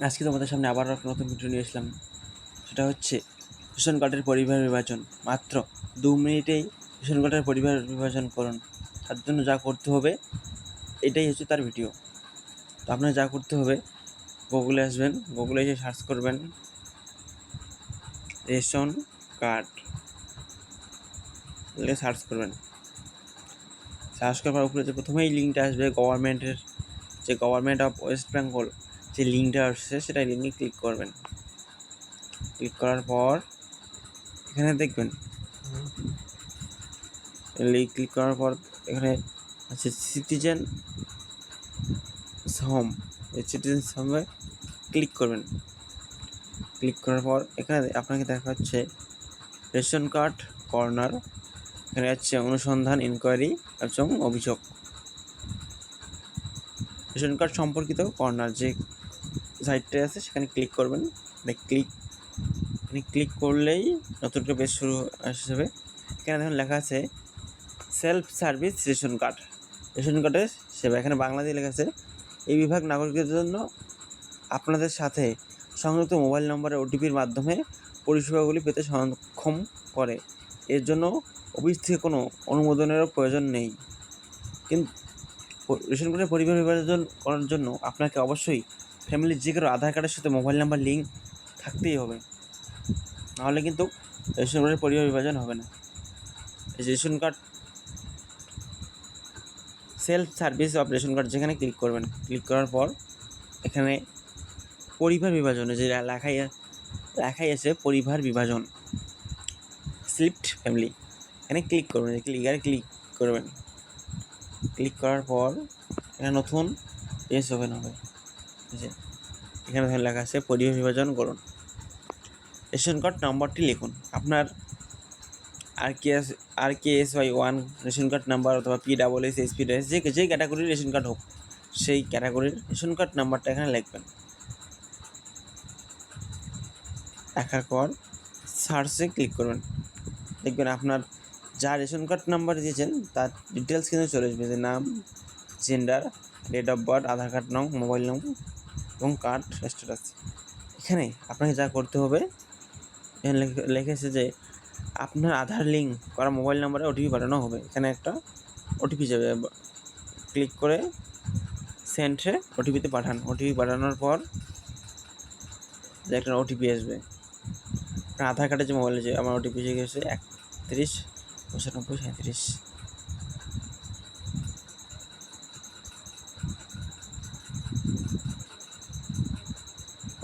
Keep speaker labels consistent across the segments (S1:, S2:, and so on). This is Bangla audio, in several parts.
S1: আজকে তোমাদের সামনে আবার একটা নতুন ভিডিও নিয়ে আসলাম। সেটা হচ্ছে রেশন কার্ডের পরিবার বিভাজন। মাত্র 2 মিনিটেই রেশন কার্ডের পরিবার বিভাজন করুন। তার জন্য যা করতে হবে এটাই হচ্ছে তার ভিডিও। তো আপনার যা করতে হবে, গুগলে আসবেন, গুগলে এসে সার্চ করবেন রেশন কার্ড, সার্চ করবেন। সার্চ করার উপরে যে প্রথমেই লিঙ্কটা আসবে গভর্নমেন্টের, যে গভর্নমেন্ট অফ ওয়েস্ট বেঙ্গল যে লিঙ্কটা আসছে সেটা লিঙ্কে ক্লিক করবেন। ক্লিক করার পর এখানে দেখবেন, ক্লিক করার পর এখানে আছে সিটিজেন হোম। এই সিটিজেন হোমে ক্লিক করবেন। ক্লিক করার পর এখানে আপনাকে দেখা হচ্ছে রেশন কার্ড কর্নার। এখানে আছে অনুসন্ধান, ইনকোয়ারি এবং অভিযোগ। রেশন কার্ড সম্পর্কিত কর্নার যে সাইটটা আছে সেখানে ক্লিক করবেন। ক্লিক করলেই নতুন একটা পেজ শুরু আসবে। এখানে দেখুন লেখা আছে self service ration card, ration কার্ডের সেবা। এখানে বাংলা দিয়ে লেখা আছে এই বিভাগ নাগরিকদের জন্য আপনাদের সাথে সংযুক্ত মোবাইল নম্বরের ওটিপির মাধ্যমে পরিষেবাগুলি পেতে সক্ষম করে। এর জন্য অফিস থেকে কোনো অনুমোদনেরও প্রয়োজন নেই। কিন্তু রেশন কার্ডের পরিবার বিভাজন করার জন্য আপনাকে অবশ্যই ফ্যামিলির যে কারো আধার কার্ডের সাথে মোবাইল নাম্বার লিঙ্ক থাকতেই হবে, নাহলে কিন্তু রেশন কার্ডের পরিবার বিভাজন হবে না। এই ration card self service of ration card যেখানে ক্লিক করবেন, ক্লিক করার পর এখানে পরিবার বিভাজনে যে লেখাই আছে পরিবার বিভাজন স্লিপড ফ্যামিলি, এখানে ক্লিক করবেন। ক্লিক করবেন। ক্লিক করার পর এখানে নতুন পেজ ওপেন হবে। এখানে লেখা আছে পরিবার বিভাজন করুন। রেশন কার্ড নম্বরটি লিখুন। আপনার RKSY1 রেশন কার্ড নাম্বার অথবা PSS SPDS যে ক্যাটাগরির রেশন কার্ড হোক সেই ক্যাটাগরির রেশন কার্ড নাম্বারটা এখানে লিখবেন। লেখার পর সার্চে ক্লিক করবেন। দেখবেন আপনার যা রেশন কার্ড নাম্বার দিয়েছেন তার ডিটেলস কিন্তু চলে আসবে, যে নাম, gender, date of birth, Aadhaar card নং, মোবাইল নং এবং কার্ড স্ট্যাটাস। এখানে আপনাকে যা করতে হবে, এখানে লিখেছে যে আপনার আধার লিঙ্ক করা মোবাইল নাম্বারে ওটিপি পাঠানো হবে। এখানে একটা ওটিপি যাবে, ক্লিক করে সেন্ডে ওটিপিতে পাঠান। ওটিপি পাঠানোর পর যে একটা ওটিপি আসবে, আধার কার্ডে যে মোবাইলে যে আমার ওটিপি এসে গেছে 31 95 37।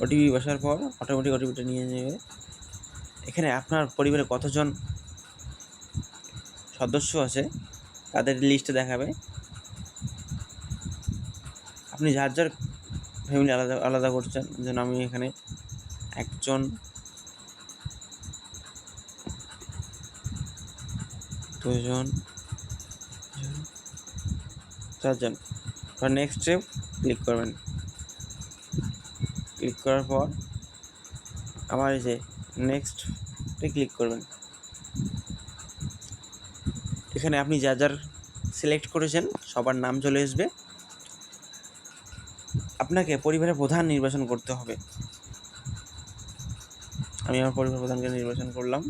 S1: ওটিপি বসার পর অটোমেটিক ওটিপিটা নিয়ে নেবে। এখানে আপনার পরিবারে কতজন সদস্য আছে তাদের লিস্টে দেখাবে। আপনি যার যার ফ্যামিলি আলাদা আলাদা করছেন, যেন আমি এখানে একজন, দুজন, চারজন। নেক্সট স্টেপ ক্লিক করবেন। ক্লিক করার পর আবার এই যে নেক্সটে ক্লিক করবেন। এখানে আপনি যা যার সিলেক্ট করেছেন সবার নাম চলে আসবে। আপনাকে পরিবারের প্রধান নির্বাচন করতে হবে। আমি আমার পরিবার প্রধানকে নির্বাচন করলাম।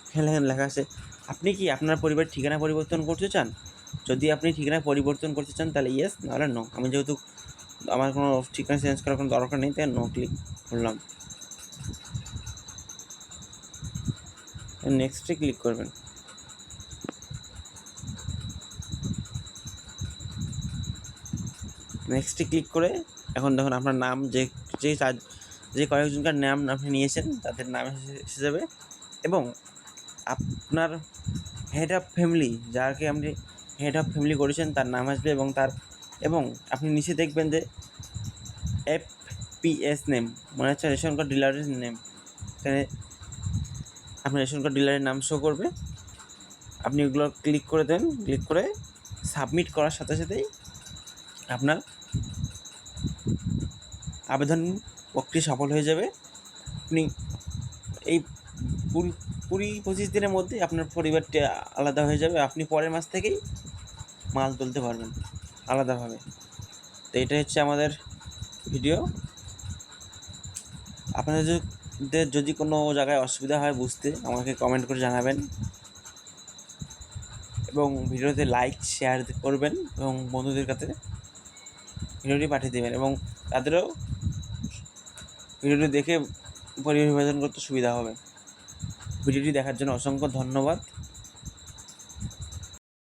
S1: এখানে লেখা আছে আপনি কি আপনার পরিবারের ঠিকানা পরিবর্তন করতে চান। যদি আপনি ঠিকানা পরিবর্তন করতে চান তাহলে ইয়েস, নাহলে নো। আমি যেহেতু আমার কোনো ঠিকানা চেঞ্জ করার কোনো দরকার নেই তাই নো ক্লিক করলাম। নেক্সটে ক্লিক করবেন। নেক্সটে ক্লিক করে এখন দেখুন আপনার নাম যে কয়েকজনকার নাম আপনি নিয়েছেন তাদের নাম এসে যাবে, এবং আপনার হেড অফ ফ্যামিলি, যাকে আপনি হেড অফ ফ্যামিলি করেছেন তার নাম আসবে, এবং আপনি নিচে দেখবেন যে FPS নেম, মানে হচ্ছে রেশন কার্ড ডিলারের নেম। এখানে আপনার রেশন কার্ড ডিলারের নাম শো করবে। আপনি ওগুলো ক্লিক করে দেন। ক্লিক করে সাবমিট করার সাথে সাথেই আপনার আবেদন প্রক্রিয়া সফল হয়ে যাবে। আপনি এই 20-25 দিনের মধ্যে আপনার পরিবারটি আলাদা হয়ে যাবে। আপনি পরের মাস থেকেই মাল তুলতে পারবেন আলাদাভাবে। তো এটা হচ্ছে আমাদের ভিডিও। আপনাদের যদি কোনো জায়গায় অসুবিধা হয় বুঝতে, আমাকে কমেন্ট করে জানাবেন এবং ভিডিওতে লাইক শেয়ার করবেন এবং বন্ধুদের কাছে ভিডিওটি পাঠিয়ে দেবেন এবং তাদেরও ভিডিওটি দেখে পরিবেশ বিভাজন করতে সুবিধা হবে। ভিডিওটি দেখার জন্য অসংখ্য ধন্যবাদ।